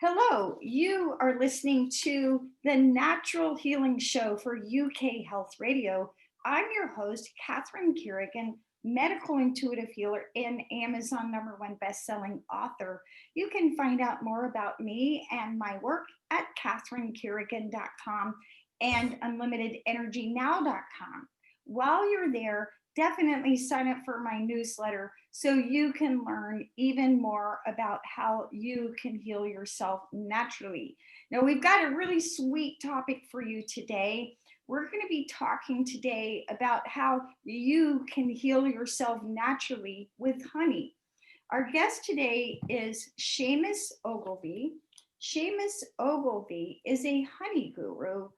Hello, you are listening to the Natural Healing Show for UK Health Radio. I'm your host, Catherine Carrigan, medical intuitive healer and Amazon #1 best-selling author. You can find out more about me and my work at catherinecarrigan.com and unlimitedenergynow.com. While you're there, definitely sign up for my newsletter so you can learn even more about how you can heal yourself naturally. Now, we've got a really sweet topic for you today. We're going to be talking today about how you can heal yourself naturally with honey. Our guest today is Shamus Ogilvy. Shamus Ogilvy is a honey guru,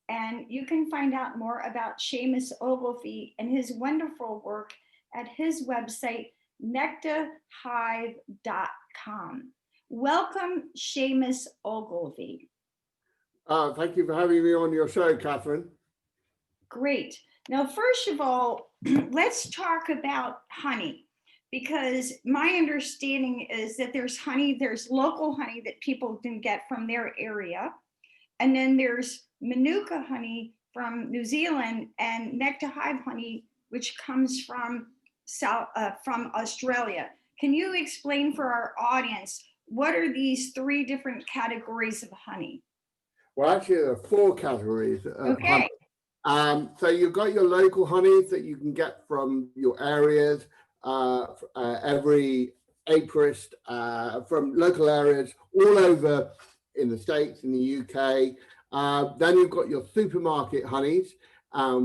and you can find out more about Shamus Ogilvy and his wonderful work at his website, Nectahive.com. Welcome, Shamus Ogilvy. Thank you for having me on your show, Catherine. Great. Now, first of all, let's talk about honey, because my understanding is that there's local honey that people can get from their area. And then there's Manuka honey from New Zealand and Nectahive honey, which comes from Australia. Can you explain for our audience, what are these three different categories of honey? Well, actually, there are four categories of Okay. honey. So you've got your local honeys that you can get from your areas, every apiarist from local areas all over in the States, in the UK. Then you've got your supermarket honeys,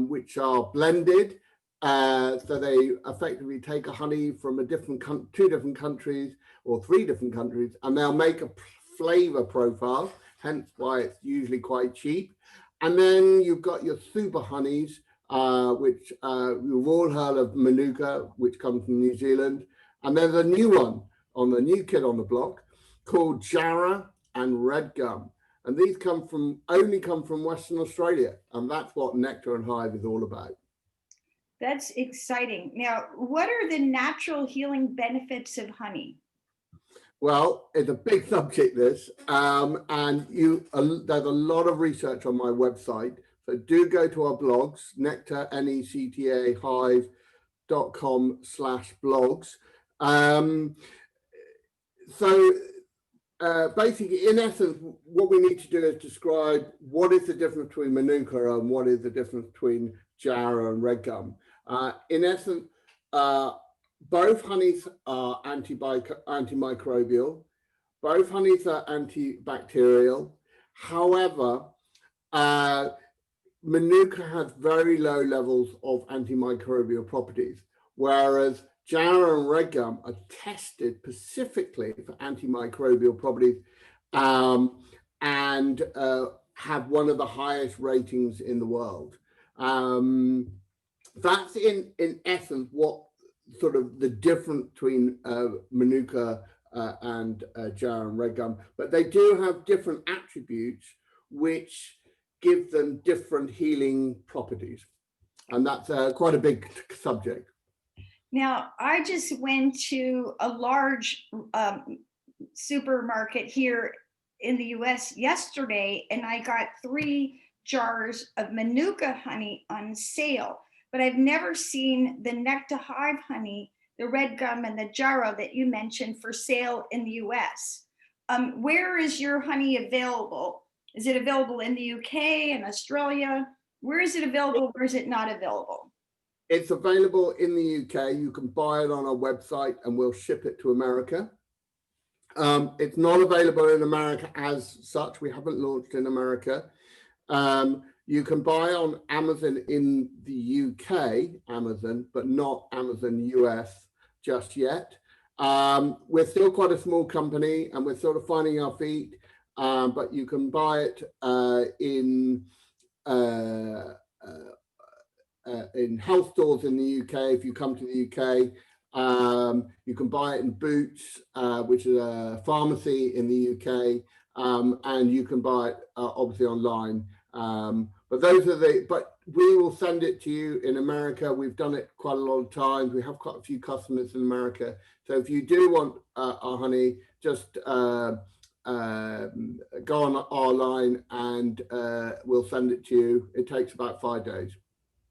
which are blended. So they effectively take a honey from two different countries or three different countries, and they'll make a flavor profile, hence why it's usually quite cheap. And then you've got your super honeys, which you've all heard of, Manuka, which comes from New Zealand. And there's a new one, the new kid on the block, called Jarrow and red gum. And these only come from Western Australia. And that's what Nectar and Hive is all about. That's exciting. Now, what are the natural healing benefits of honey? Well, it's a big subject, this, and there's a lot of research on my website. So do go to our blogs, nectar, Necta hive.com/blogs. Basically, in essence, what we need to do is describe what is the difference between Manuka and what is the difference between Jarrow and red gum. In essence, both honeys are antimicrobial. Both honeys are antibacterial. However, Manuka has very low levels of antimicrobial properties, whereas Jarrow and red gum are tested specifically for antimicrobial properties and have one of the highest ratings in the world. That's in essence what sort of the difference between Manuka and Jarrow and red gum, but they do have different attributes which give them different healing properties, and that's quite a big subject. Now, I just went to a large supermarket here in the US yesterday, and I got 3 jars of Manuka honey on sale. But I've never seen the Nectahive honey, the red gum, and the Jarrow that you mentioned for sale in the US. Where is your honey available? Is it available in the UK and Australia? Where is it available? Where is it not available? It's available in the UK. You can buy it on our website and we'll ship it to America. It's not available in America as such. We haven't launched in America. You can buy on Amazon in the UK, Amazon, but not Amazon US just yet. We're still quite a small company and we're sort of finding our feet, but you can buy it in health stores in the UK. If you come to the UK, you can buy it in Boots, which is a pharmacy in the UK, and you can buy it obviously online. But we will send it to you in America. We've done it quite a lot of times. We have quite a few customers in America. So if you do want our honey, just go on our line and we'll send it to you. It takes about 5 days.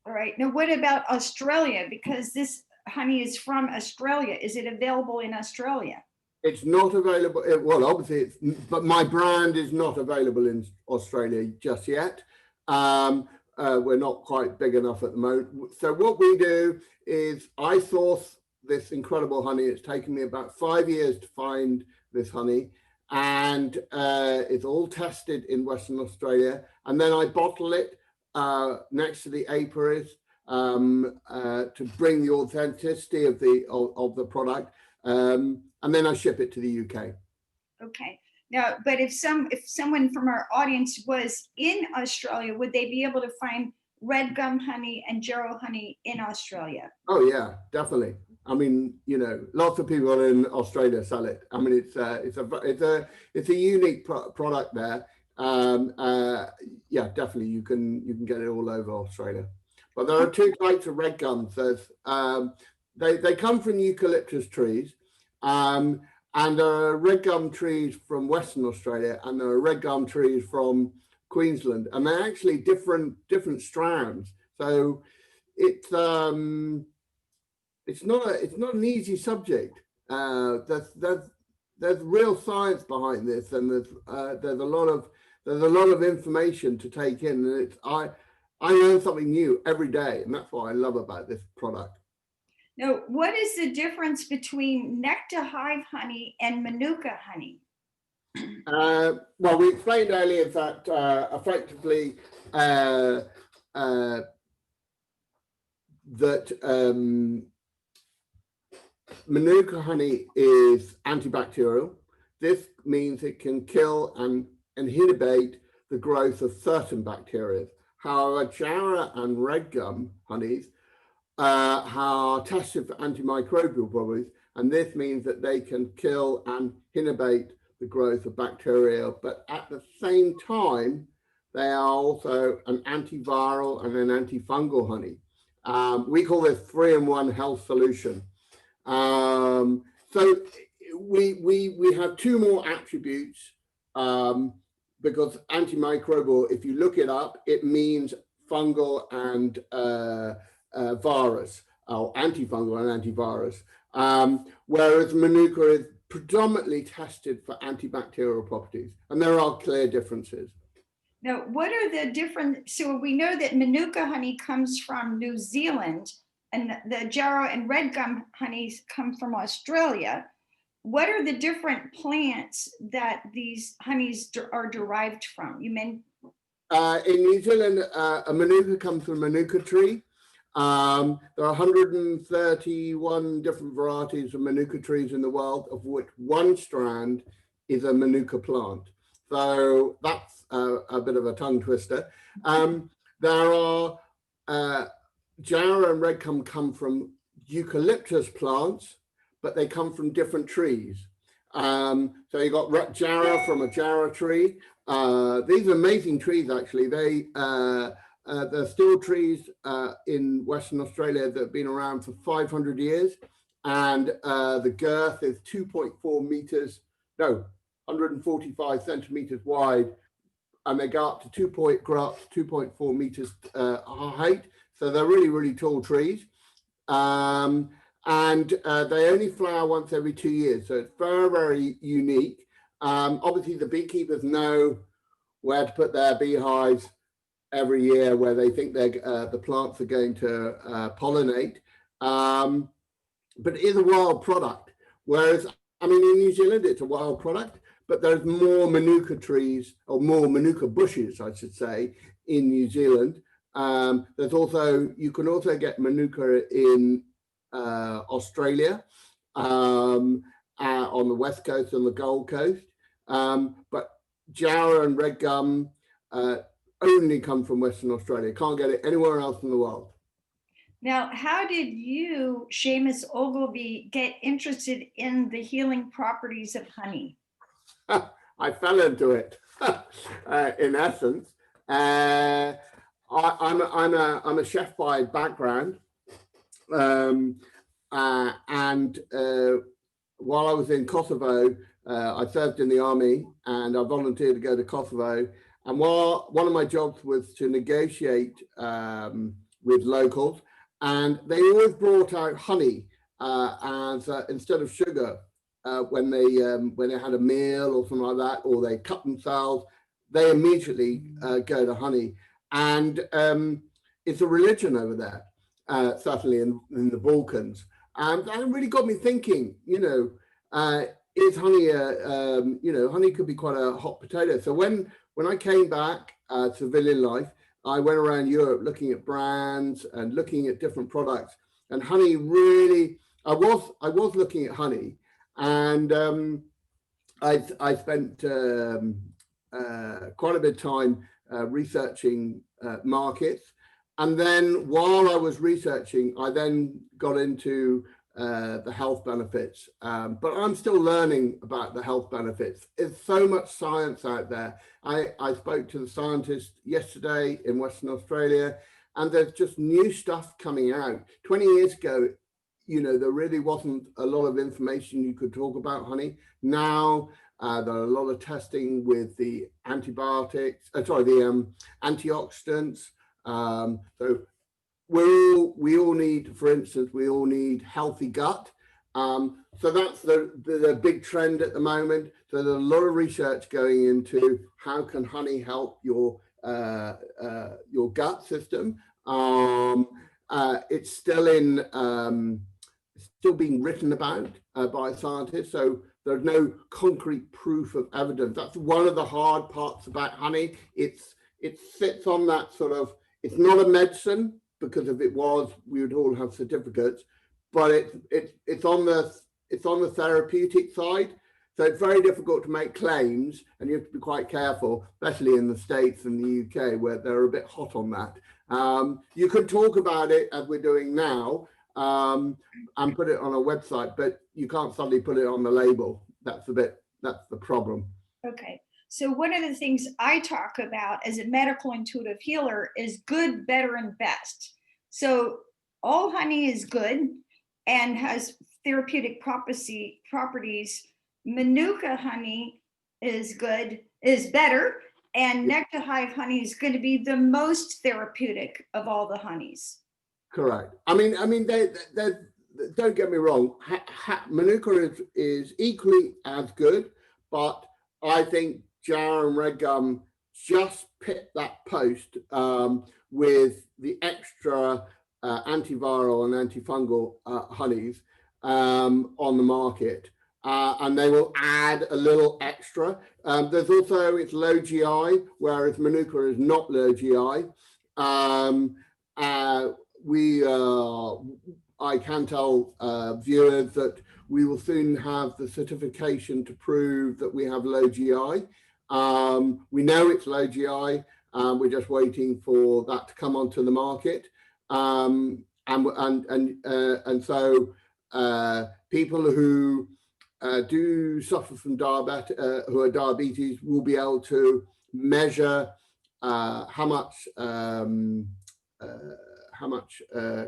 All right. Now, what about Australia? Because this honey is from Australia. Is it available in Australia? It's not available. Well, obviously, but my brand is not available in Australia just yet. We're not quite big enough at the moment. So what we do is I source this incredible honey. It's taken me about 5 years to find this honey, and it's all tested in Western Australia. And then I bottle it next to the apiaries to bring the authenticity of the product. And then I ship it to the UK. Okay. Now, but if someone from our audience was in Australia, would they be able to find red gum honey and Jarrow honey in Australia? Oh yeah, definitely. I mean, you know, lots of people in Australia sell it. I mean, it's a unique product there. Yeah, definitely, you can get it all over Australia. But there are two types of red gums. There's they come from eucalyptus trees, and there are red gum trees from Western Australia, and there are red gum trees from Queensland, and they're actually different strands. So it's not an easy subject. There's real science behind this, and there's a lot of information to take in, and I learn something new every day, and that's what I love about this product. Now, what is the difference between Nectahive honey and Manuka honey? Well, we explained earlier that effectively that Manuka honey is antibacterial. This means it can kill and inhibit the growth of certain bacteria. However, Chiara and red gum honeys are tested for antimicrobial properties, and this means that they can kill and inhibit the growth of bacteria, but at the same time, they are also an antiviral and an antifungal honey. We call this 3-in-1 health solution. So we have two more attributes, because antimicrobial, if you look it up, it means fungal and virus, or antifungal and antivirus, whereas Manuka is predominantly tested for antibacterial properties, and there are clear differences. Now, what are the different? So we know that Manuka honey comes from New Zealand, and the Jarrow and red gum honeys come from Australia. What are the different plants that these honeys are derived from? You mean in New Zealand, a Manuka comes from a Manuka tree. There are 131 different varieties of Manuka trees in the world, of which one strand is a Manuka plant. So that's a bit of a tongue twister. There are Jarrow and red gum come from eucalyptus plants, but they come from different trees. So you got Jarrow from a Jarrow tree. These are amazing trees, actually. They're still trees in Western Australia that have been around for 500 years. And the girth is 2.4 meters, no, 145 centimeters wide. And they go up to 2.4 meters height. So they're really, really tall trees. And they only flower once every 2 years. So it's very, very unique. Obviously, the beekeepers know where to put their beehives every year, where they think the plants are going to pollinate. But it is a wild product. Whereas, I mean, in New Zealand, it's a wild product, but there's more Manuka trees, or more Manuka bushes, I should say, in New Zealand. There's also, you can also get Manuka in Australia, on the West Coast and the Gold Coast. But Jarrow and red gum only come from Western Australia. Can't get it anywhere else in the world. Now, how did you, Shamus Ogilvy, get interested in the healing properties of honey? I fell into it, in essence. I'm a chef by background, and while I was in Kosovo, I served in the army and I volunteered to go to Kosovo. And while one of my jobs was to negotiate with locals, and they always brought out honey as instead of sugar when they had a meal or something like that, or they cut themselves, they immediately go to honey. And it's a religion over there, certainly in the Balkans. And that really got me thinking, is honey, honey could be quite a hot potato. So when I came back to civilian life, I went around Europe looking at brands and looking at different products. And honey really, I was looking at honey, and I spent quite a bit of time researching markets. And then while I was researching, I then got into the health benefits. But I'm still learning about the health benefits. There's so much science out there. I spoke to the scientist yesterday in Western Australia, and there's just new stuff coming out. 20 years ago, there really wasn't a lot of information you could talk about honey. Now, there are a lot of testing with the antibiotics, the antioxidants. So we all need, for instance, we all need healthy gut. So that's the big trend at the moment. So there's a lot of research going into how can honey help your gut system. It's still being written about by scientists. So there's no concrete proof of evidence. That's one of the hard parts about honey. It sits on that sort of, it's not a medicine, because if it was, we would all have certificates, but it's on the therapeutic side. So it's very difficult to make claims, and you have to be quite careful, especially in the States and the UK, where they're a bit hot on that. You could talk about it as we're doing now, and put it on a website, but you can't suddenly put it on the label. That's the problem. Okay. So one of the things I talk about as a medical intuitive healer is good, better, and best. So all honey is good and has therapeutic properties. Manuka honey is better, and Nectahive honey is going to be the most therapeutic of all the honeys. Correct. I mean, they don't get me wrong. Manuka is equally as good, but I think Jarrow and Red Gum just picked that post with the extra antiviral and antifungal honeys on the market, and they will add a little extra. There's also, it's low GI, whereas Manuka is not low GI. I can tell viewers that we will soon have the certification to prove that we have low GI. We know it's low GI. We're just waiting for that to come onto the market. And so people who do suffer from diabetes will be able to measure how much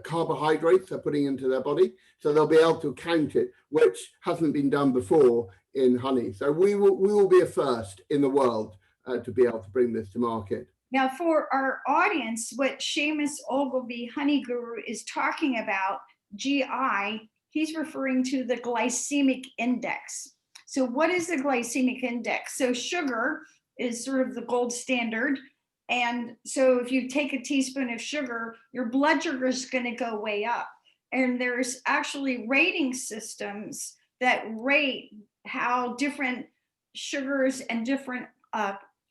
carbohydrates they're putting into their body. So they'll be able to count it, which hasn't been done before in honey. So we will be a first in the world to be able to bring this to market. Now, for our audience, what Shamus Ogilvy, Honey Guru, is talking about, GI, he's referring to the glycemic index. So what is the glycemic index? So sugar is sort of the gold standard. And so if you take a teaspoon of sugar, your blood sugar is going to go way up. And there's actually rating systems that rate how different sugars and different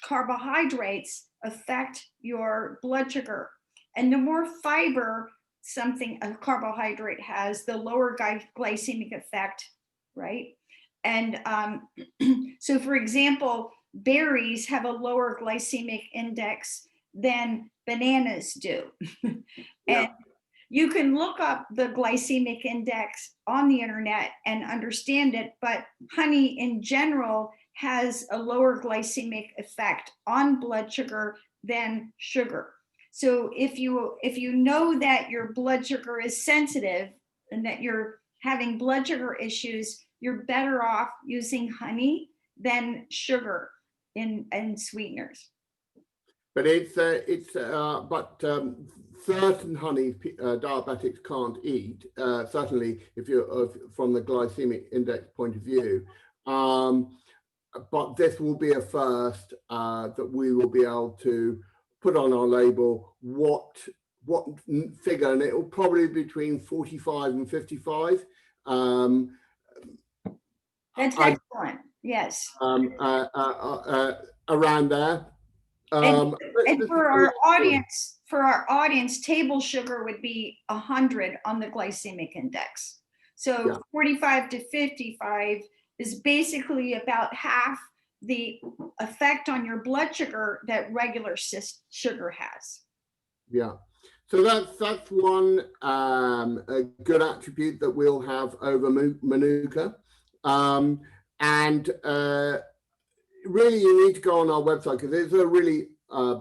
carbohydrates affect your blood sugar. And the more fiber a carbohydrate has, the lower glycemic effect, right? And so for example, berries have a lower glycemic index than bananas do. And you can look up the glycemic index on the internet and understand it, but honey in general has a lower glycemic effect on blood sugar than sugar. So if you know that your blood sugar is sensitive and that you're having blood sugar issues, you're better off using honey than sugar in sweeteners. But certain honey diabetics can't eat. Certainly, if you're from the glycemic index point of view. But this will be a first that we will be able to put on our label what figure, and it will probably be between 45 and 55. That's excellent. Yes. Around there. And for our audience, table sugar would be 100 on the glycemic index. So yeah. 45 to 55 is basically about half the effect on your blood sugar that regular sugar has. Yeah. So that's one a good attribute that we'll have over Manuka. And really, you need to go on our website because it's a really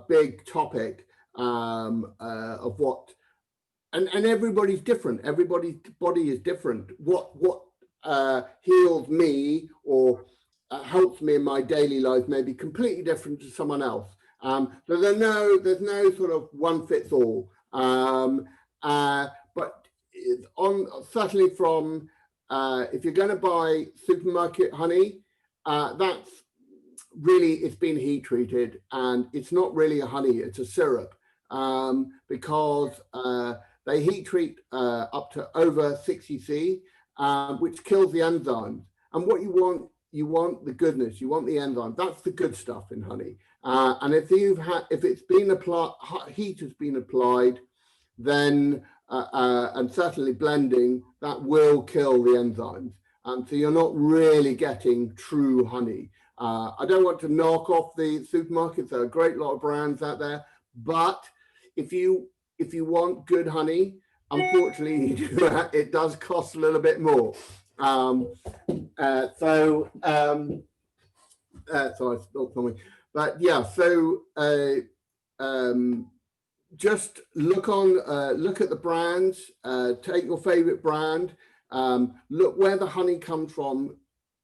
big topic of what, and everybody's different. Everybody's body is different. What heals me or helps me in my daily life may be completely different to someone else. So there's no sort of one fits all. But certainly from if you're going to buy supermarket honey, that's really, it's been heat treated, and it's not really a honey, it's a syrup, because they heat treat up to over 60 C, which kills the enzymes. And what you want the goodness, you want the enzyme. That's the good stuff in honey. And if it's been applied, heat has been applied, then and certainly blending, that will kill the enzymes. So you're not really getting true honey. I don't want to knock off the supermarkets. There are a great lot of brands out there, but if you want good honey, unfortunately, it does cost a little bit more. Sorry, I spilled something. But yeah, so just look at the brands. Take your favorite brand. Look where the honey comes from.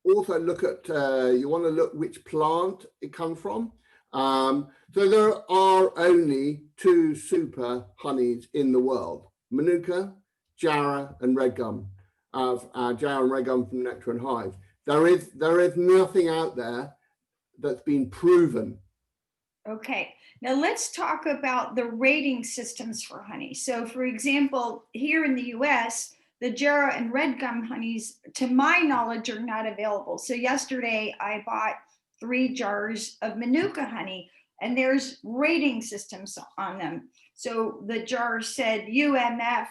Also look at, you want to look which plant it comes from. So there are only 2 super honeys in the world: Manuka, Jarrow, and red gum. Jarrow and red gum from Nectar and Hive. There is nothing out there that's been proven. Okay, now let's talk about the rating systems for honey. So for example, here in the US, the Jarrow and red gum honeys, to my knowledge, are not available. So yesterday I bought 3 jars of Manuka honey, and there's rating systems on them. So the jar said UMF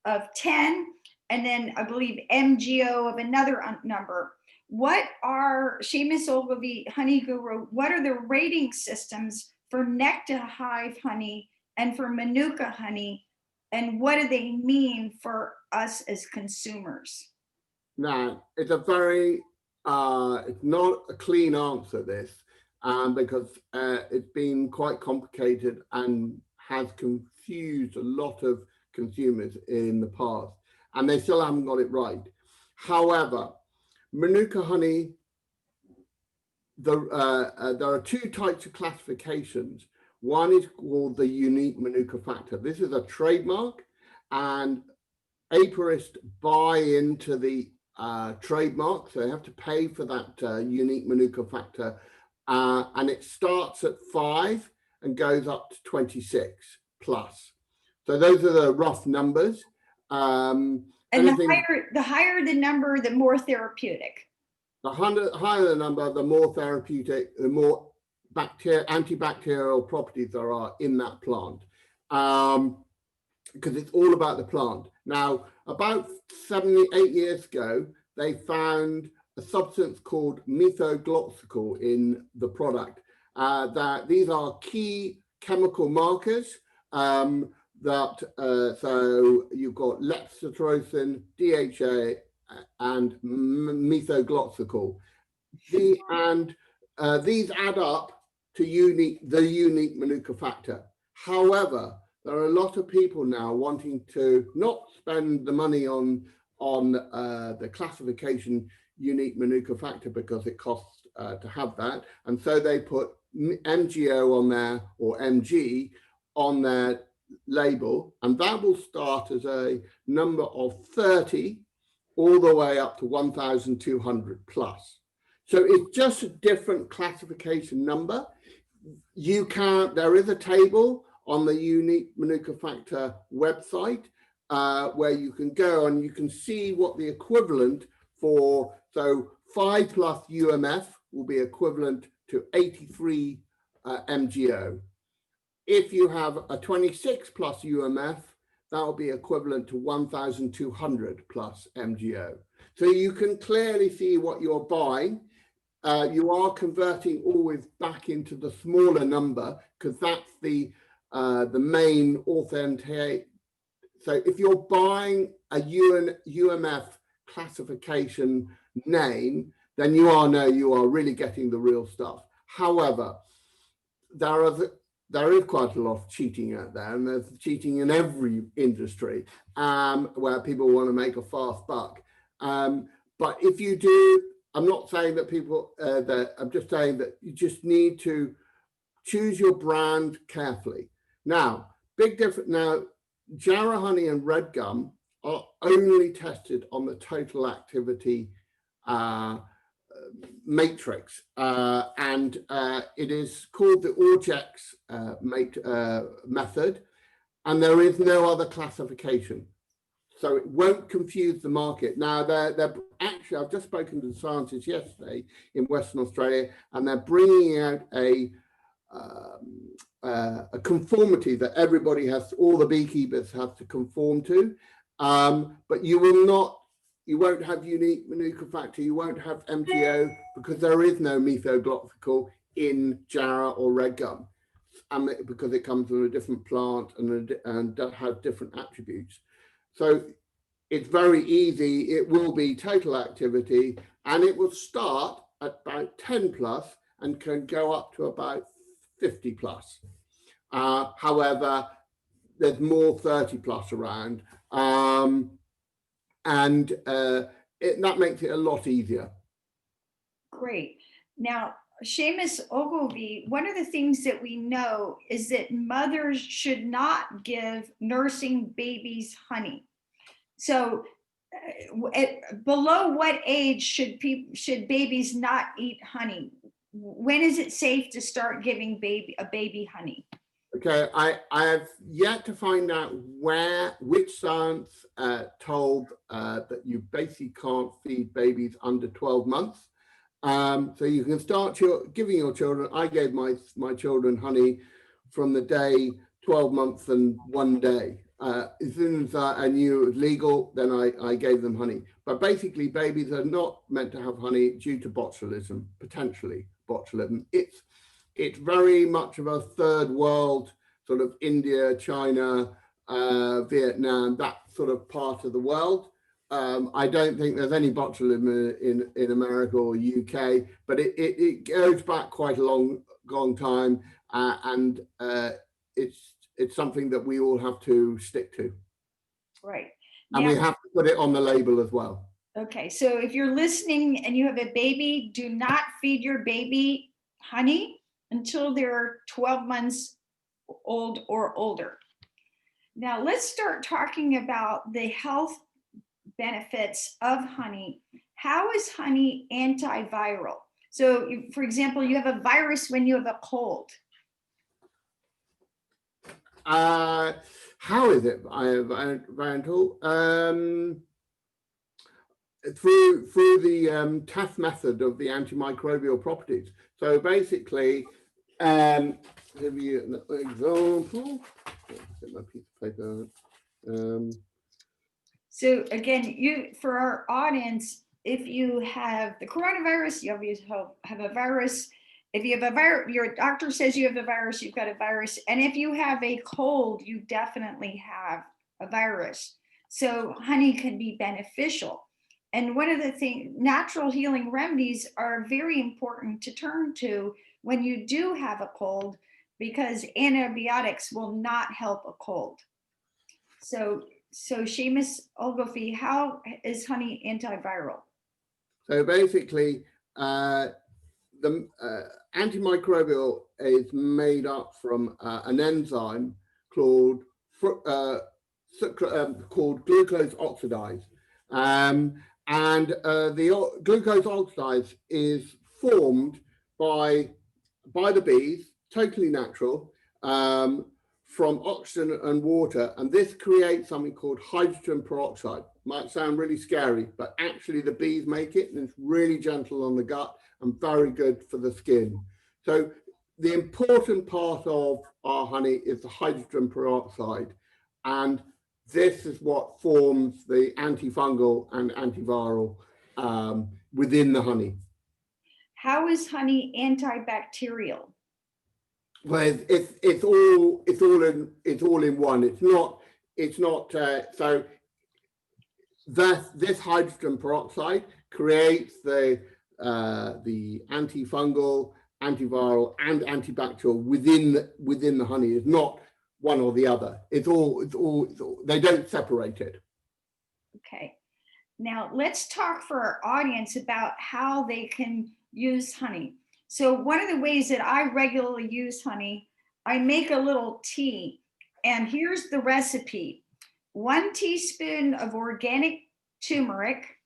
of 10, and then I believe MGO of another number. What are, Shamus Ogilvy, honey guru, what are the rating systems for Nectahive honey and for Manuka honey? And what do they mean for us as consumers? Now, it's a very, it's not a clean answer, this, because it's been quite complicated and has confused a lot of consumers in the past, and they still haven't got it right. However, Manuka honey, there are 2 types of classifications. One is called the unique Manuka factor. This is a trademark, and aporists buy into the trademark, so they have to pay for that unique Manuka factor, and it starts at 5 and goes up to 26 plus. So those are the rough numbers. And the higher the number, the more therapeutic. The higher the number, the more therapeutic, the more antibacterial properties there are in that plant, because it's all about the plant. Now, about 7 8 years ago, they found a substance called methylglycol in the product. That these are key chemical markers. So you've got leptosyrtrin, DHA, and methylglycol. These add up to the unique Manuka factor. However, there are a lot of people now wanting to not spend the money on the classification unique Manuka factor because it costs to have that. And so they put MGO on there, or MG on their label, and that will start as a number of 30 all the way up to 1,200 plus. So it's just a different classification number. There is a table on the unique Manuka factor website where you can go and you can see what the equivalent for, so 5 plus UMF will be equivalent to 83 MGO. If you have a 26 plus UMF, that will be equivalent to 1,200 plus MGO. So you can clearly see what you're buying. You are converting always back into the smaller number because that's the main authenticate. So if you're buying a UMF classification name, then you are really getting the real stuff. However, there is quite a lot of cheating out there, and there's cheating in every industry where people want to make a fast buck. But if you do, I'm not saying that people, I'm just saying that you just need to choose your brand carefully. Now, big difference. Now, Jarrow honey and red gum are only tested on the total activity matrix, and it is called the Orgex method, and there is no other classification. So it won't confuse the market. Now, they're actually, I've just spoken to the scientists yesterday in Western Australia, and they're bringing out a conformity that everybody has, all the beekeepers have to conform to, but you won't have unique Manuka factor, you won't have MGO, because there is no methoglothical in Jarrow or red gum, and because it comes from a different plant and has different attributes. So it's very easy. It will be total activity, and it will start at about 10 plus and can go up to about 50 plus. However, there's more 30 plus around, and that makes it a lot easier. Great. Now, Shamus Ogilvy, one of the things that we know is that mothers should not give nursing babies honey. So below what age should babies not eat honey? When is it safe to start giving a baby honey? Okay, I have yet to find out which science told that you basically can't feed babies under 12 months. So you can start giving your children. I gave my children honey from the day 12 months and 1 day. As soon as I knew it was legal, then I gave them honey. But basically, babies are not meant to have honey due to botulism, potentially botulism. It's very much of a third world, sort of India, China, Vietnam, that sort of part of the world. I don't think there's any botulism in America or UK, but it goes back quite a long time, and it's something that we all have to stick to. Right. And we have to put it on the label as well. Okay, so if you're listening and you have a baby, do not feed your baby honey until they're 12 months old or older. Now let's start talking about the health benefits of honey. How is honey antiviral? So for example, you have a virus when you have a cold. How is it viral? Through the TAF method of the antimicrobial properties. So basically, give you an example. Get my piece of paper. So again, for our audience, if you have the coronavirus, you obviously have a virus. If you have a virus, your doctor says you have a virus, you've got a virus. And if you have a cold, you definitely have a virus. So honey can be beneficial. And one of the things, natural healing remedies are very important to turn to when you do have a cold, because antibiotics will not help a cold. So Shamus Ogilvy, how is honey antiviral? So basically, the antimicrobial is made up from an enzyme called called glucose oxidase, and the glucose oxidase is formed by the bees, totally natural, from oxygen and water, and this creates something called hydrogen peroxide. Might sound really scary, but actually the bees make it, and it's really gentle on the gut and very good for the skin. So the important part of our honey is the hydrogen peroxide, and this is what forms the antifungal and antiviral within the honey. How is honey antibacterial? Well, it's all in one. It's not so that this hydrogen peroxide creates the antifungal, antiviral, and antibacterial within the honey. It's not one or the other. It's all they don't separate it. Okay. Now let's talk for our audience about how they can use honey. So one of the ways that I regularly use honey, I make a little tea, and here's the recipe. 1 teaspoon of organic turmeric,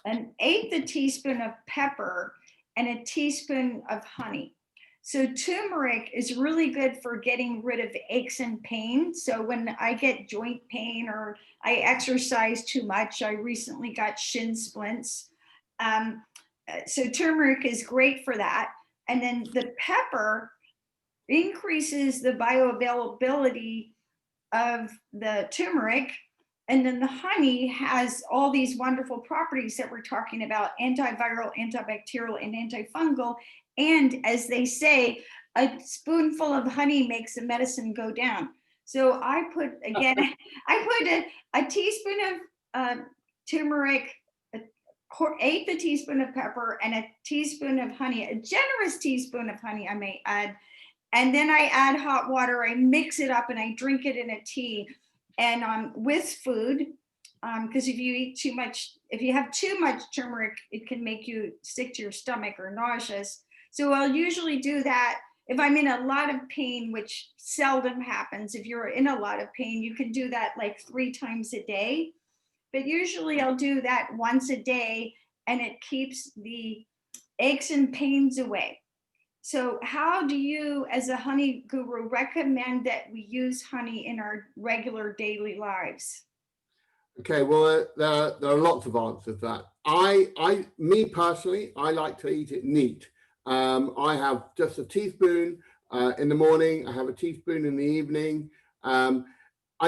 1/8 teaspoon of pepper, and a teaspoon of honey. So turmeric is really good for getting rid of aches and pain. So when I get joint pain or I exercise too much, I recently got shin splints. So turmeric is great for that. And then the pepper increases the bioavailability of the turmeric. And then the honey has all these wonderful properties that we're talking about: antiviral, antibacterial, and antifungal. And as they say, a spoonful of honey makes the medicine go down. So I put, again, I put a teaspoon of turmeric, 1/8 teaspoon of pepper, and a teaspoon of honey, a generous teaspoon of honey, I may add. And then I add hot water, I mix it up, and I drink it in a tea. And with food, because if you eat too much, if you have too much turmeric, it can make you sick to your stomach or nauseous. So I'll usually do that if I'm in a lot of pain, which seldom happens. If you're in a lot of pain, you can do that like 3 times a day. But usually I'll do that once a day, and it keeps the aches and pains away. So how do you, as a honey guru, recommend that we use honey in our regular daily lives? Okay, well, there are lots of answers to that. Me personally, I like to eat it neat. I have just a teaspoon in the morning. I have a teaspoon in the evening. I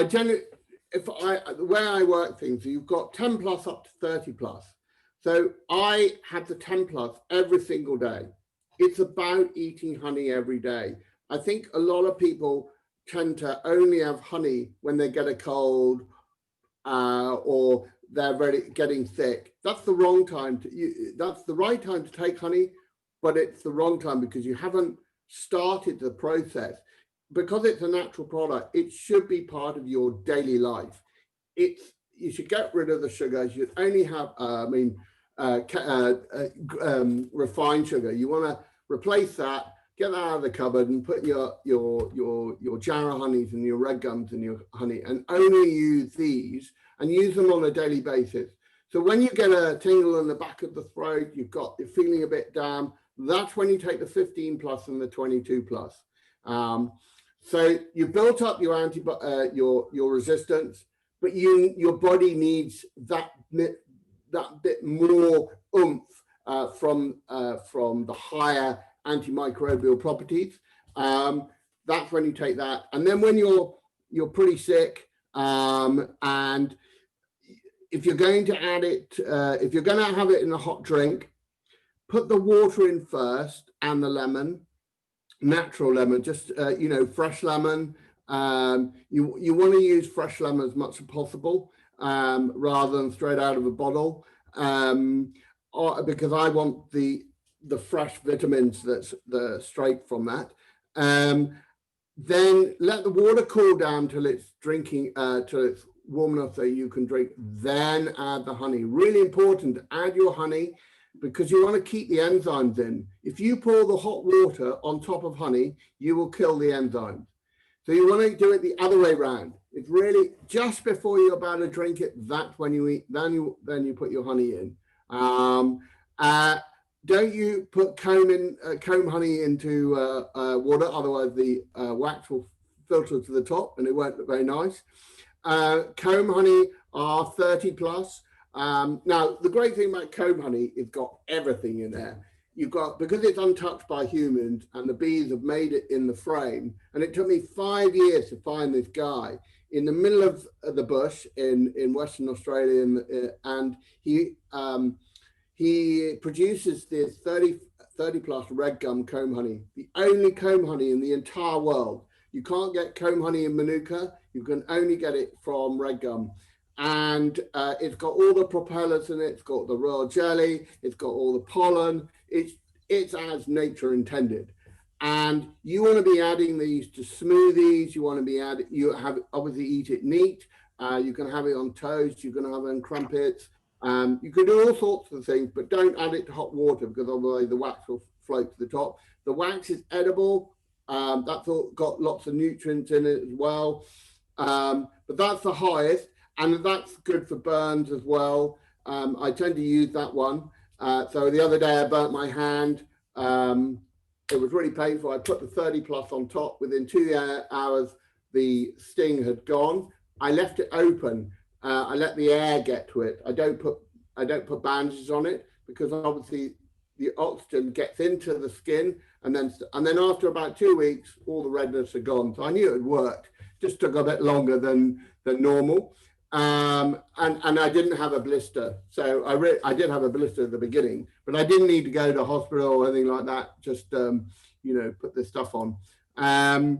generally, the way I work things, you've got 10 plus up to 30 plus. So I have the 10 plus every single day. It's about eating honey every day. I think a lot of people tend to only have honey when they get a cold or they're getting sick. That's the wrong time that's the right time to take honey, but it's the wrong time because you haven't started the process. Because it's a natural product, it should be part of your daily life. You should get rid of the sugar. You should only have, refined sugar. You want to replace that, get that out of the cupboard, and put your Jarrow honeys and your red gums in your honey, and only use these and use them on a daily basis. So when you get a tingle in the back of the throat, you're feeling a bit down, that's when you take the 15 plus and the 22 plus. So you built up your your resistance, but your body needs that bit more oomph from the higher antimicrobial properties. That's when you take that, and then when you're pretty sick, and if you're going to add it, if you're going to have it in a hot drink, put the water in first and the lemon. Natural lemon, just fresh lemon. You want to use fresh lemon as much as possible, rather than straight out of a bottle, because I want the fresh vitamins that's straight from that. Then let the water cool down till it's till it's warm enough so you can drink. Then add the honey. Really important to add your honey because you want to keep the enzymes in. If you pour the hot water on top of honey, you will kill the enzymes. So you want to do it the other way around. It's really just before you're about to drink it, that's when you eat, then you put your honey in. Don't you put comb honey into water, otherwise the wax will filter to the top and it won't look very nice. Comb honey are 30 plus. Now, the great thing about comb honey, it's got everything in there. You've got, because it's untouched by humans and the bees have made it in the frame, and it took me 5 years to find this guy in the middle of the bush in Western Australia, and he produces this 30 plus red gum comb honey, the only comb honey in the entire world. You can't get comb honey in Manuka, you can only get it from red gum. And it's got all the propolis in it, it's got the royal jelly, it's got all the pollen, it's as nature intended. And you want to be adding these to smoothies, obviously eat it neat, you can have it on toast, you can have it on crumpets, you can do all sorts of things, but don't add it to hot water because otherwise the wax will float to the top. The wax is edible, that's all got lots of nutrients in it as well, but that's the highest. And that's good for burns as well. I tend to use that one. So the other day I burnt my hand. It was really painful. I put the 30 plus on top. Within 2 hours, the sting had gone. I left it open. I let the air get to it. I don't put bandages on it because obviously the oxygen gets into the skin, and then after about 2 weeks, all the redness had gone. So I knew it had worked. Just took a bit longer than normal. And I didn't have a blister. So I did have a blister at the beginning, but I didn't need to go to hospital or anything like that. Just, put this stuff on. I've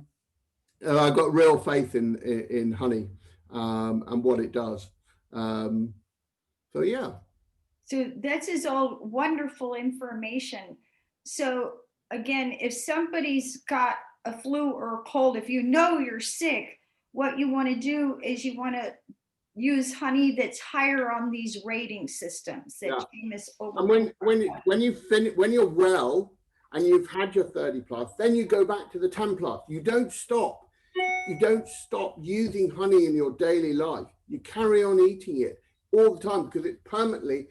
got real faith in honey and what it does. So, yeah. So this is all wonderful information. So again, if somebody's got a flu or a cold, if you know you're sick, what you want to do is you want to use honey that's higher on these rating systems that Shamus Ogilvy. And when you're well and you've had your 30 plus, then you go back to the 10 plus. You don't stop. You don't stop using honey in your daily life. You carry on eating it all the time because it's permanently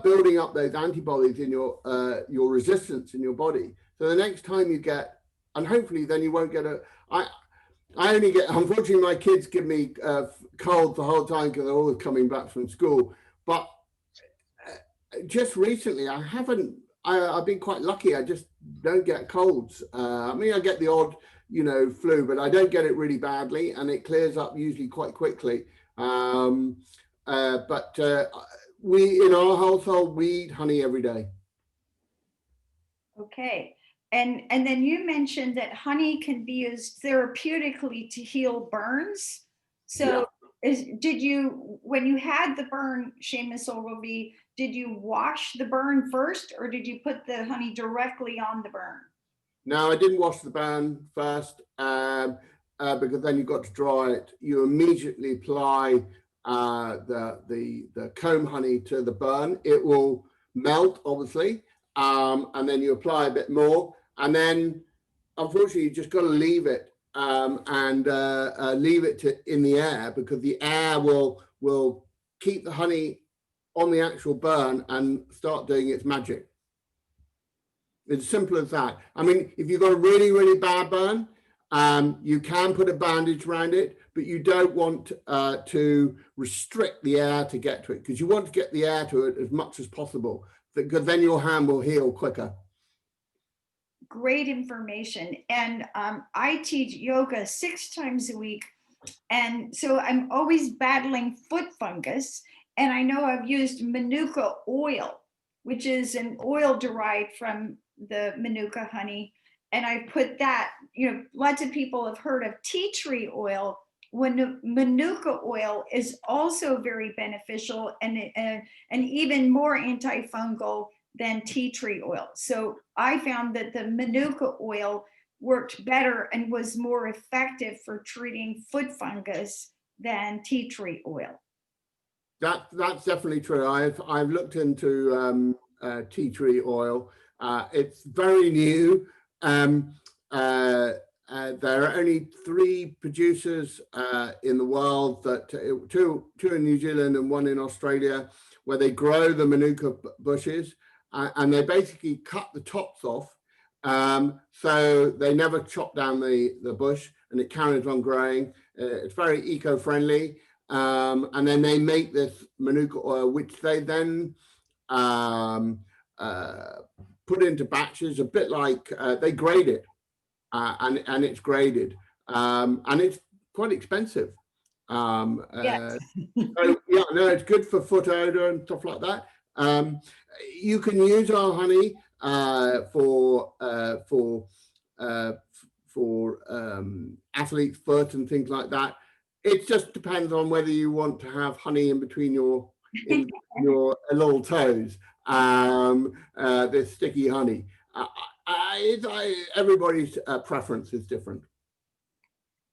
building up those antibodies in your resistance in your body. So the next time you get, and hopefully then you won't get I only get, unfortunately, my kids give me colds the whole time because they're always coming back from school. But just recently, I've been quite lucky. I just don't get colds. I mean, I get the odd, flu, but I don't get it really badly, and it clears up usually quite quickly. But we, in our household, we eat honey every day. Okay. And then you mentioned that honey can be used therapeutically to heal burns. So did you, when you had the burn, Shamus Ogilvy, did you wash the burn first or did you put the honey directly on the burn? No, I didn't wash the burn first because then you've got to dry it. You immediately apply the comb honey to the burn. It will melt, obviously, and then you apply a bit more. And then, unfortunately, you just got to leave it and leave it in the air because the air will keep the honey on the actual burn and start doing its magic. It's simple as that. I mean, if you've got a really, really bad burn, you can put a bandage around it, but you don't want to restrict the air to get to it because you want to get the air to it as much as possible because then your hand will heal quicker. Great information. And I teach yoga 6 times a week. And so I'm always battling foot fungus. And I know I've used Manuka oil, which is an oil derived from the Manuka honey. And I put that, lots of people have heard of tea tree oil. When Manuka oil is also very beneficial and even more antifungal than tea tree oil. So I found that the Manuka oil worked better and was more effective for treating foot fungus than tea tree oil. That's definitely true. I've looked into tea tree oil. It's very new. There are only 3 producers in the world, that two in New Zealand and 1 in Australia, where they grow the Manuka bushes, and they basically cut the tops off, so they never chop down the bush, and it carries on growing. It's very eco-friendly, and then they make this Manuka oil, which they then put into batches, a bit like they grade it. And it's graded, and it's quite expensive. Yes. So yeah, no, it's good for foot odor and stuff like that. You can use our honey for athlete's foot and things like that. It just depends on whether you want to have honey in between your little toes. This sticky honey. Everybody's preference is different.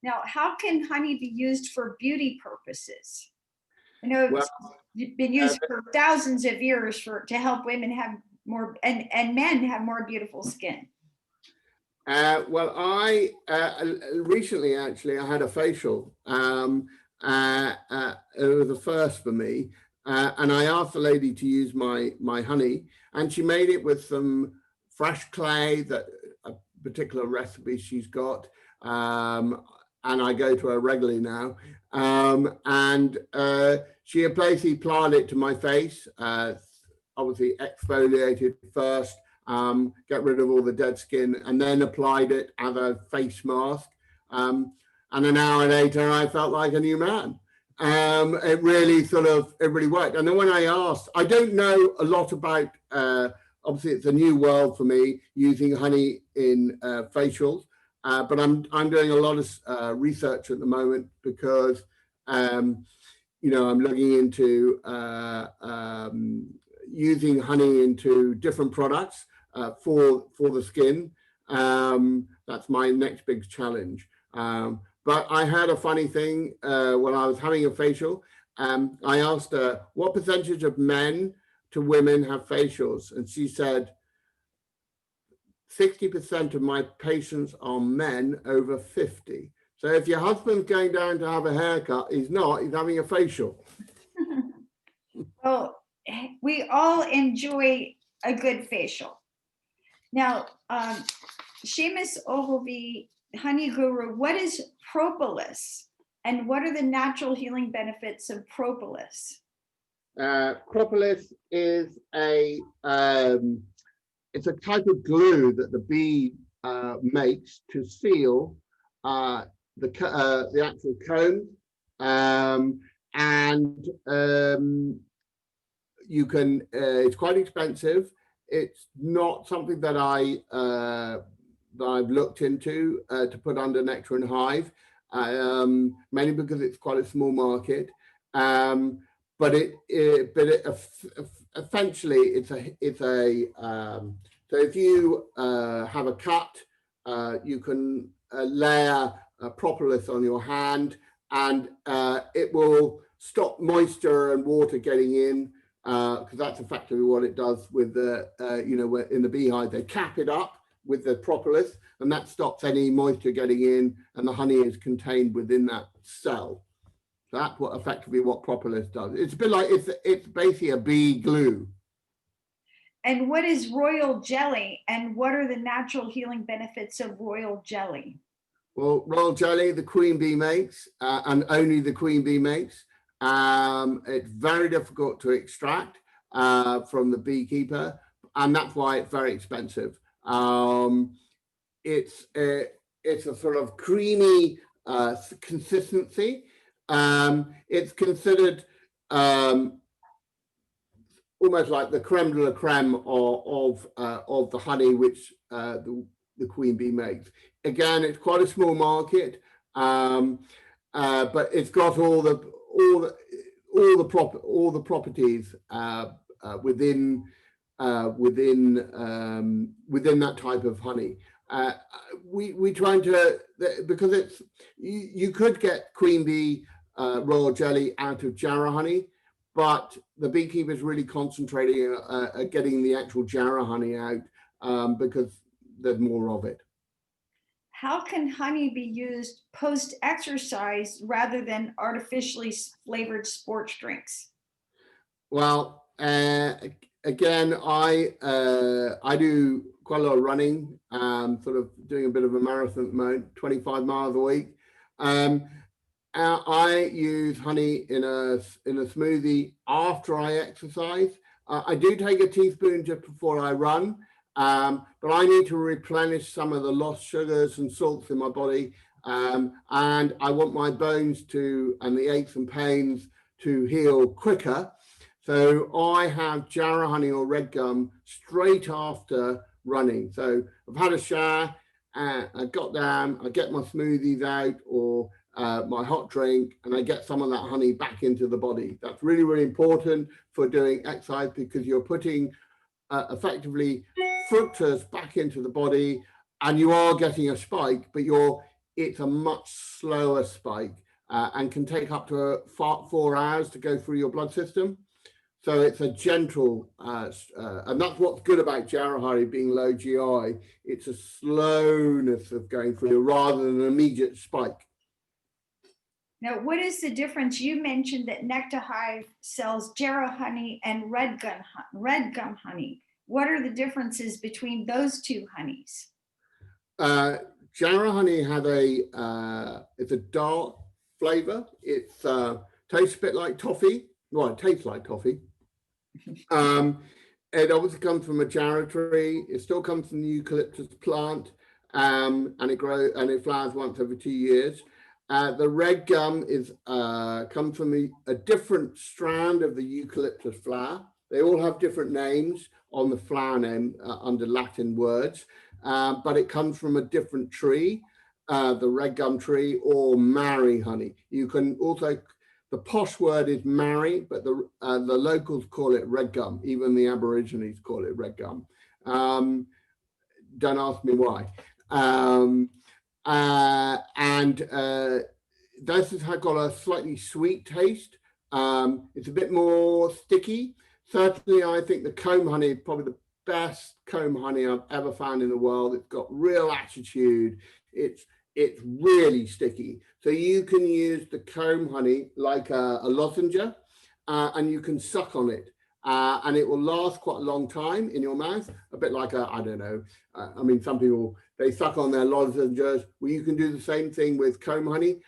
Now, how can honey be used for beauty purposes? I know it's been used for thousands of years to help women have more and men have more beautiful skin. Well, I recently actually I had a facial. It was a first for me, and I asked the lady to use my honey, and she made it with some fresh clay, that a particular recipe she's got, and I go to her regularly now. And she basically applied it to my face, obviously exfoliated first, get rid of all the dead skin, and then applied it as a face mask. And an hour later, I felt like a new man. It really worked. And then when I asked, I don't know a lot about, obviously it's a new world for me using honey in facials, but I'm doing a lot of research at the moment, because I'm looking into using honey into different products for the skin. That's my next big challenge. But I had a funny thing when I was having a facial. I asked her, what percentage of men to women have facials? And she said, 60% of my patients are men over 50. So if your husband's going down to have a haircut, he's not, he's having a facial. Well, we all enjoy a good facial. Now, Shamus Ogilvy, honey guru, what is propolis, and what are the natural healing benefits of propolis? Propolis is it's a type of glue that the bee makes to seal the actual comb, and you can. It's quite expensive. It's not something that I've looked into to put under Nectahive, mainly because it's quite a small market. But essentially it's a so if you have a cut, you can layer propolis on your hand, and it will stop moisture and water getting in, because that's effectively what it does with the in the beehive. They cap it up with the propolis, and that stops any moisture getting in, and the honey is contained within that cell. That's effectively what propolis does. It's a bit like, it's basically a bee glue. And what is royal jelly, and what are the natural healing benefits of royal jelly? Well, royal jelly, the queen bee makes, and only the queen bee makes. It's very difficult to extract from the beekeeper, and that's why it's very expensive. It's a sort of creamy consistency. It's considered almost like the creme de la creme of the honey which the queen bee makes. Again, it's quite a small market, but it's got all the properties within that type of honey. We trying to, because it's, you could get queen bee royal jelly out of Jarrow honey, but the beekeepers really concentrating at getting the actual Jarrow honey out because there's more of it. How can honey be used post-exercise rather than artificially flavored sports drinks? Well, again, I do quite a lot of running, sort of doing a bit of a marathon at the moment, 25 miles a week. I use honey in a smoothie after I exercise. I do take a teaspoon just before I run, but I need to replenish some of the lost sugars and salts in my body, and I want my bones and the aches and pains to heal quicker. So I have Jarrow honey or red gum straight after running. So I've had a shower, I got down, I get my smoothies out or my hot drink, and I get some of that honey back into the body. That's really, really important for doing exercise because you're putting effectively fructose back into the body, and you are getting a spike, but it's a much slower spike and can take up to 4 hours to go through your blood system. So it's a gentle, and that's what's good about Jarrow honey being low GI. It's a slowness of going through rather than an immediate spike. Now, what is the difference? You mentioned that Nectahive sells Jarrow honey and red gum honey. What are the differences between those two honeys? Jarrow honey has it's a dark flavor. It tastes a bit like toffee. Well, it tastes like toffee. It obviously comes from a Jarrow tree. It still comes from the eucalyptus plant, and it flowers once every 2 years. The red gum comes from a different strand of the eucalyptus flower. They all have different names on the flower name under Latin words, but it comes from a different tree, the red gum tree or Mary honey. You can also, the posh word is Mary, but the locals call it red gum. Even the Aborigines call it red gum. Don't ask me why. This has got a slightly sweet taste. It's a bit more sticky. Certainly, I think the comb honey is probably the best comb honey I've ever found in the world. It's got real attitude. It's really sticky. So you can use the comb honey like a lozenge, and you can suck on it. And it will last quite a long time in your mouth, a bit like I don't know. I mean, some people, they suck on their lozenges. Well, you can do the same thing with comb honey.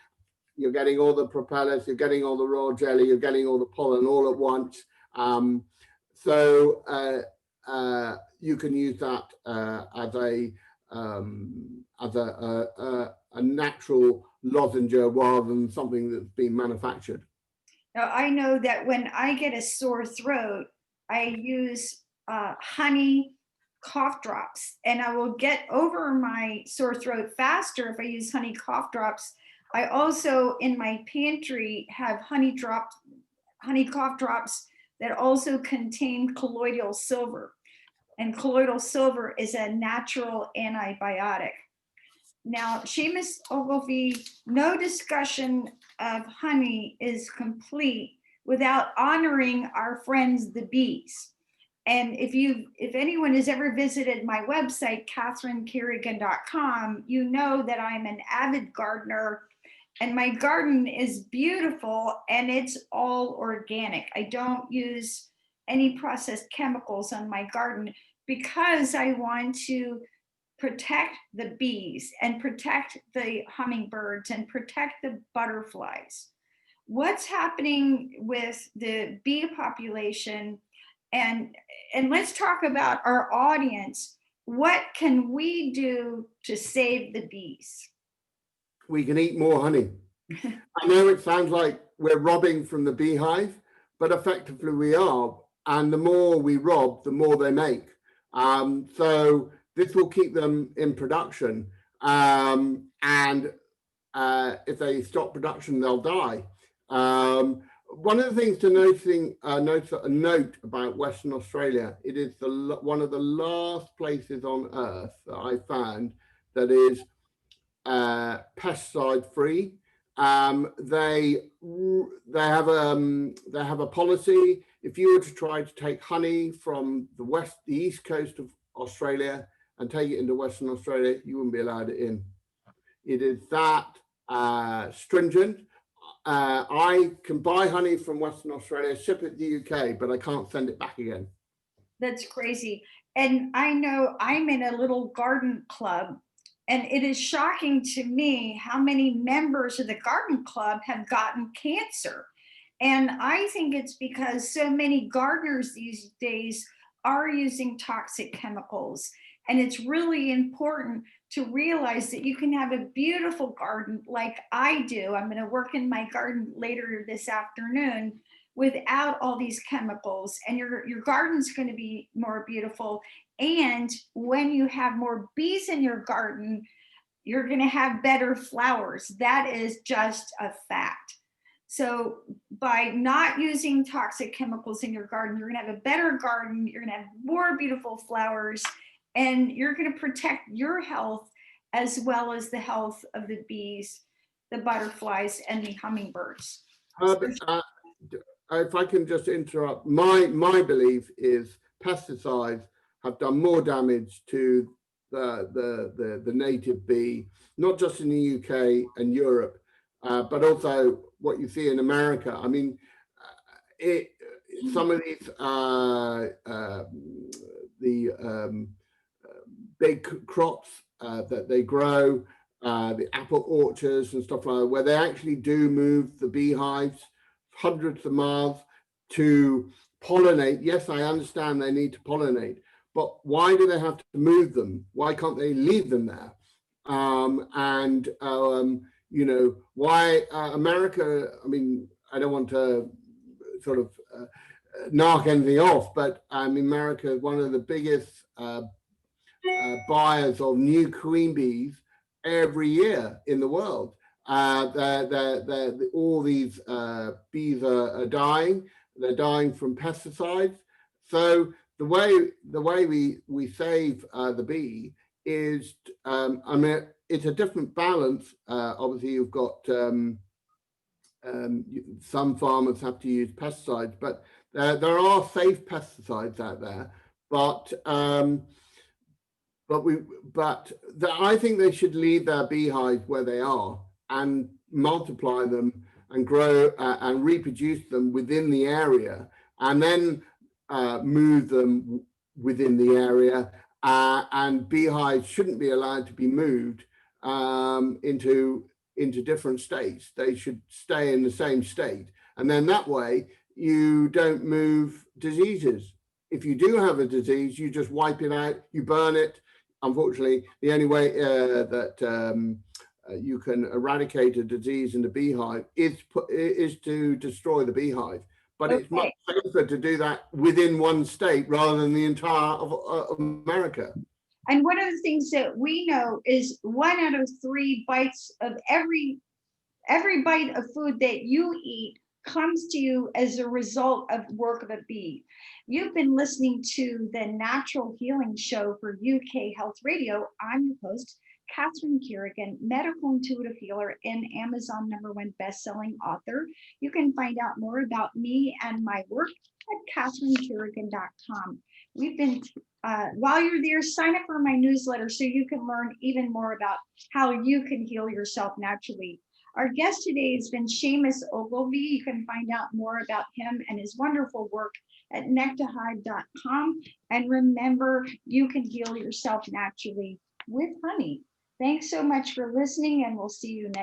You're getting all the propolis, you're getting all the raw jelly, you're getting all the pollen all at once. So you can use that as a natural lozenge rather than something that's been manufactured. Now, I know that when I get a sore throat, I use honey cough drops, and I will get over my sore throat faster if I use honey cough drops. I also, in my pantry, have honey cough drops that also contain colloidal silver. And colloidal silver is a natural antibiotic. Now, Shamus Ogilvy, no discussion of honey is complete without honoring our friends, the bees. And if anyone has ever visited my website, catherinecarrigan.com, you know that I'm an avid gardener, and my garden is beautiful and it's all organic. I don't use any processed chemicals on my garden because I want to protect the bees and protect the hummingbirds and protect the butterflies. What's happening with the bee population? And let's talk about our audience. What can we do to save the bees? We can eat more honey. I know it sounds like we're robbing from the beehive, but effectively we are. And the more we rob, the more they make. So this will keep them in production. And if they stop production, they'll die. One of the things to note about Western Australia, it is one of the last places on Earth that I found that is pesticide free. They have a policy. If you were to try to take honey from the east coast of Australia and take it into Western Australia, you wouldn't be allowed it in. It is that stringent. I can buy honey from Western Australia, ship it to the UK, but I can't send it back again. That's crazy. And I know I'm in a little garden club, and it is shocking to me how many members of the garden club have gotten cancer. And I think it's because so many gardeners these days are using toxic chemicals. And it's really important to realize that you can have a beautiful garden like I do. I'm going to work in my garden later this afternoon without all these chemicals, and your garden's going to be more beautiful. And when you have more bees in your garden, you're going to have better flowers. That is just a fact. So by not using toxic chemicals in your garden, you're going to have a better garden, you're going to have more beautiful flowers, and you're going to protect your health as well as the health of the bees, the butterflies, and the hummingbirds. If I can just interrupt, my belief is pesticides have done more damage to the native bee, not just in the UK and Europe, but also what you see in America. I mean, some of these big crops that they grow, the apple orchards and stuff like that, where they actually do move the beehives hundreds of miles to pollinate. Yes, I understand they need to pollinate, but why do they have to move them? Why can't they leave them there? You know, why America? I mean, I don't want to sort of knock anything off, but America is one of the biggest buyers of new queen bees every year in the world. All these bees are dying. They're dying from pesticides. So the way we save the bee is, I mean, it's a different balance. Obviously, you've got some farmers have to use pesticides, but there are safe pesticides out there. But I think they should leave their beehives where they are and multiply them and grow and reproduce them within the area, and then move them within the area. And beehives shouldn't be allowed to be moved into different states. They should stay in the same state, and then that way you don't move diseases. If you do have a disease, you just wipe it out, you burn it. Unfortunately, the only way that you can eradicate a disease in the beehive is to destroy the beehive. But okay, it's much safer to do that within one state rather than the entire of America. And one of the things that we know is 1 out of 3 bites of every bite of food that you eat comes to you as a result of work of a bee. You've been listening to the Natural Healing Show for UK Health Radio. I'm your host, Catherine Carrigan, medical intuitive healer and Amazon #1 best-selling author. You can find out more about me and my work at catherinecarrigan.com. We've been, while you're there, sign up for my newsletter so you can learn even more about how you can heal yourself naturally. Our guest today has been Shamus Ogilvy. You can find out more about him and his wonderful work at Nectahive.com. And remember, you can heal yourself naturally with honey. Thanks so much for listening, and we'll see you next.